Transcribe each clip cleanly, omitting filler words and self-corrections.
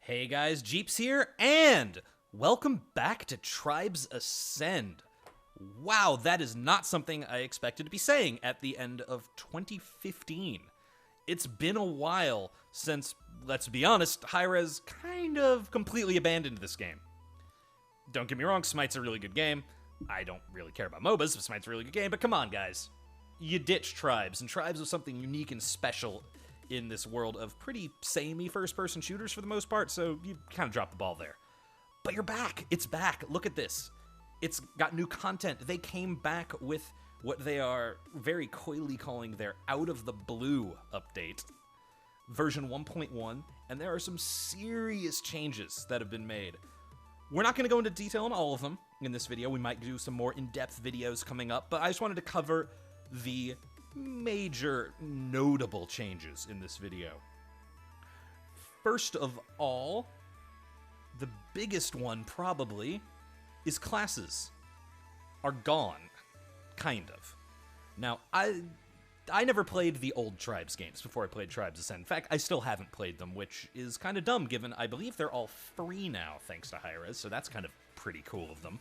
Hey guys, Jeeps here, and welcome back to Tribes Ascend. Wow, that is not something I expected to be saying at the end of 2015. It's been a while since, let's be honest, Hi-Rez kind of completely abandoned this game. Don't get me wrong, Smite's a really good game. I don't really care about MOBAs, but Smite's a really good game, but come on, guys. You ditch Tribes, and Tribes was something unique and special in this world of pretty samey first-person shooters for the most part, so you kind of dropped the ball there. But you're back. It's back. Look at this. It's got new content. They came back with what they are very coyly calling their Out of the Blue update, version 1.1, and there are some serious changes that have been made. We're not going to go into detail on all of them in this video. We might do some more in-depth videos coming up, but I just wanted to cover the major notable changes in this video. First of all, the biggest one probably is classes are gone, kind of. Now, I never played the old Tribes games before I played Tribes Ascend. In fact, I still haven't played them, which is kind of dumb given I believe they're all free now thanks to Hi-Rez, so that's kind of pretty cool of them.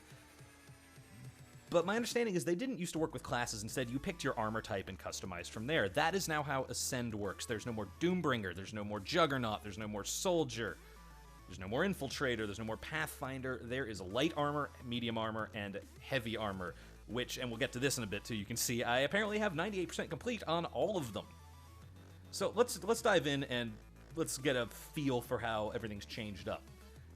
But my understanding is they didn't used to work with classes. Instead, you picked your armor type and customized from there. That is now how Ascend works. There's no more Doombringer, there's no more Juggernaut, there's no more Soldier, there's no more Infiltrator, there's no more Pathfinder. There is light armor, medium armor, and heavy armor, which, and we'll get to this in a bit too, you can see I apparently have 98% complete on all of them. So let's dive in and let's get a feel for how everything's changed up.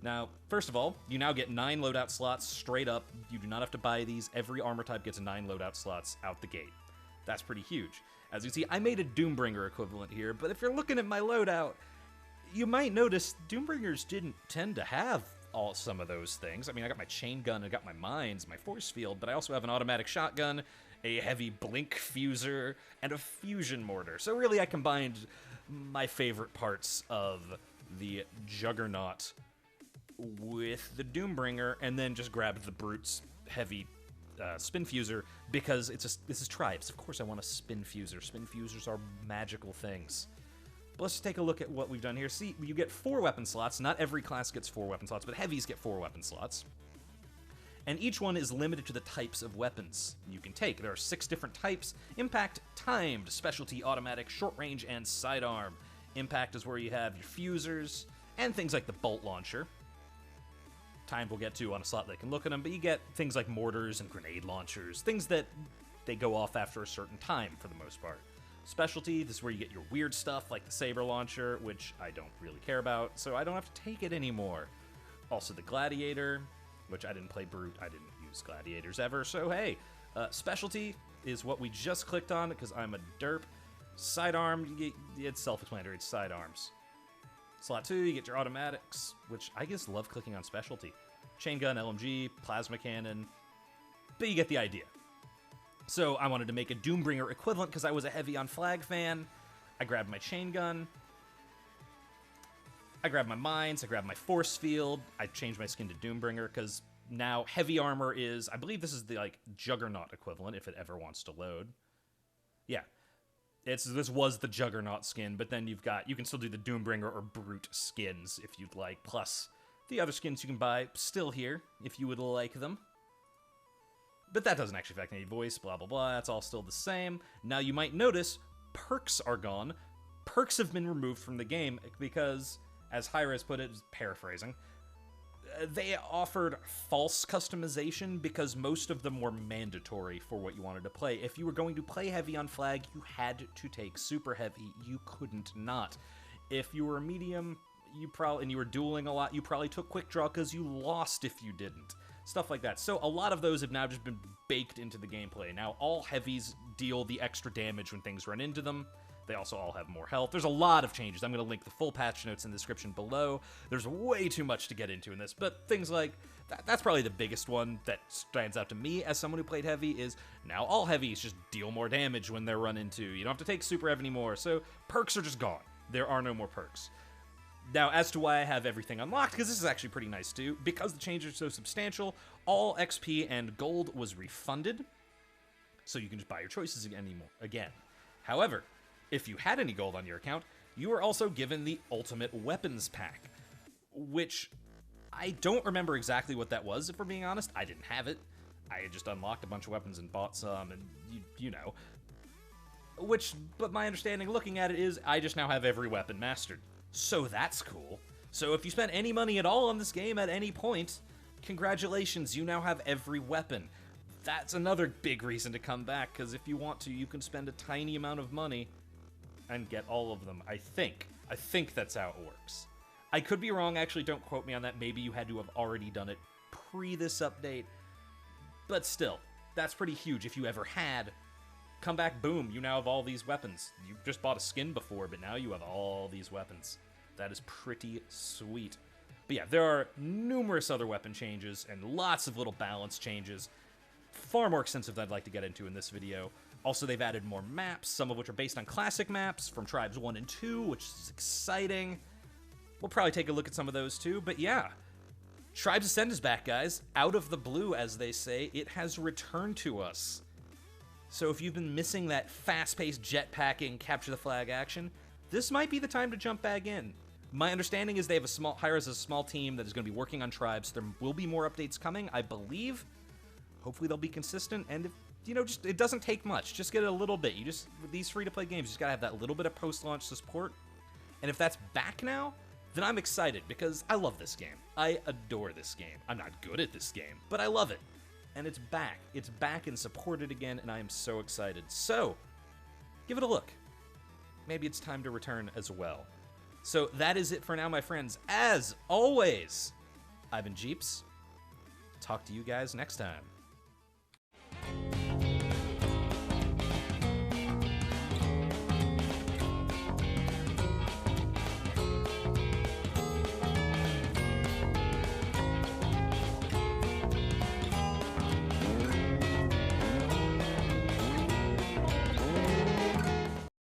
Now, first of all, you now get 9 loadout slots straight up. You do not have to buy these. Every armor type gets 9 loadout slots out the gate. That's pretty huge. As you can see, I made a Doombringer equivalent here, but if you're looking at my loadout, you might notice Doombringers didn't tend to have some of those things. I mean, I got my chain gun, I got my mines, my force field, but I also have an automatic shotgun, a heavy blink fuser, and a fusion mortar. So really, I combined my favorite parts of the Juggernaut with the Doombringer, and then just grabbed the Brute's heavy spin fuser, because this is Tribes. Of course I want a spin fuser. Spin fusers are magical things. But let's just take a look at what we've done here. See, you get 4 weapon slots. Not every class gets 4 weapon slots, but heavies get 4 weapon slots. And each one is limited to the types of weapons you can take. There are 6 different types: impact, timed, specialty, automatic, short range, and sidearm. Impact is where you have your fusers and things like the bolt launcher. Timed we'll get to on a slot that can look at them, but you get things like mortars and grenade launchers, things that they go off after a certain time for the most part. Specialty, this is where you get your weird stuff like the saber launcher, which I don't really care about, so I don't have to take it anymore. Also the gladiator, which I didn't play Brute, I didn't use gladiators ever, so hey. Specialty is what we just clicked on because I'm a derp. Sidearm, it's self-explanatory, it's sidearms. Slot 2, you get your automatics, which I just love clicking on specialty. Chain gun, LMG, plasma cannon, but you get the idea. So I wanted to make a Doombringer equivalent because I was a heavy on flag fan. I grabbed my chain gun. I grabbed my mines, I grabbed my force field. I changed my skin to Doombringer because now heavy armor is, I believe this is the like Juggernaut equivalent if it ever wants to load. Yeah. This was the Juggernaut skin, but then you can still do the Doombringer or Brute skins if you'd like, plus the other skins you can buy still here if you would like them. But that doesn't actually affect any voice, blah blah blah, that's all still the same. Now you might notice perks are gone. Perks have been removed from the game because, as Hi-Rez put it, paraphrasing, they offered false customization because most of them were mandatory for what you wanted to play. If you were going to play heavy on flag, you had to take super heavy. You couldn't not. If you were a medium, and you were dueling a lot, you probably took quick draw because you lost if you didn't. Stuff like that. So a lot of those have now just been baked into the gameplay. Now all heavies deal the extra damage when things run into them. They also all have more health. There's a lot of changes. I'm going to link the full patch notes in the description below. There's way too much to get into in this, but things like, that's probably the biggest one that stands out to me as someone who played heavy, is now all heavies just deal more damage when they're run into. You don't have to take super heavy anymore, so perks are just gone. There are no more perks. Now, as to why I have everything unlocked, because this is actually pretty nice too, because the changes are so substantial, all XP and gold was refunded, so you can just buy your choices again. However, if you had any gold on your account, you were also given the Ultimate Weapons Pack. which I don't remember exactly what that was, if we're being honest. I didn't have it. I had just unlocked a bunch of weapons and bought some, and you know. But my understanding looking at it is I just now have every weapon mastered. So that's cool. So if you spent any money at all on this game at any point, congratulations, you now have every weapon. That's another big reason to come back, because if you want to, you can spend a tiny amount of money and get all of them, I think. I think that's how it works. I could be wrong, actually, don't quote me on that. Maybe you had to have already done it pre this update. But still, that's pretty huge. If you ever had, come back, boom, you now have all these weapons. You just bought a skin before, but now you have all these weapons. That is pretty sweet. But yeah, there are numerous other weapon changes and lots of little balance changes. Far more extensive than I'd like to get into in this video. Also, they've added more maps, some of which are based on classic maps from Tribes 1 and 2, which is exciting. We'll probably take a look at some of those too, but yeah. Tribes Ascend is back, guys. Out of the blue, as they say, it has returned to us. So if you've been missing that fast-paced jetpacking, capture the flag action, this might be the time to jump back in. My understanding is they have Hi-Rez has a small team that is going to be working on Tribes. There will be more updates coming, I believe. Hopefully they'll be consistent, and if, you know, just it doesn't take much. Just get a little bit. With these free-to-play games, you just gotta have that little bit of post-launch support. And if that's back now, then I'm excited, because I love this game. I adore this game. I'm not good at this game, but I love it. And it's back. It's back and supported again, and I am so excited. So, give it a look. Maybe it's time to return as well. So that is it for now, my friends. As always, I've been Jeeps. Talk to you guys next time.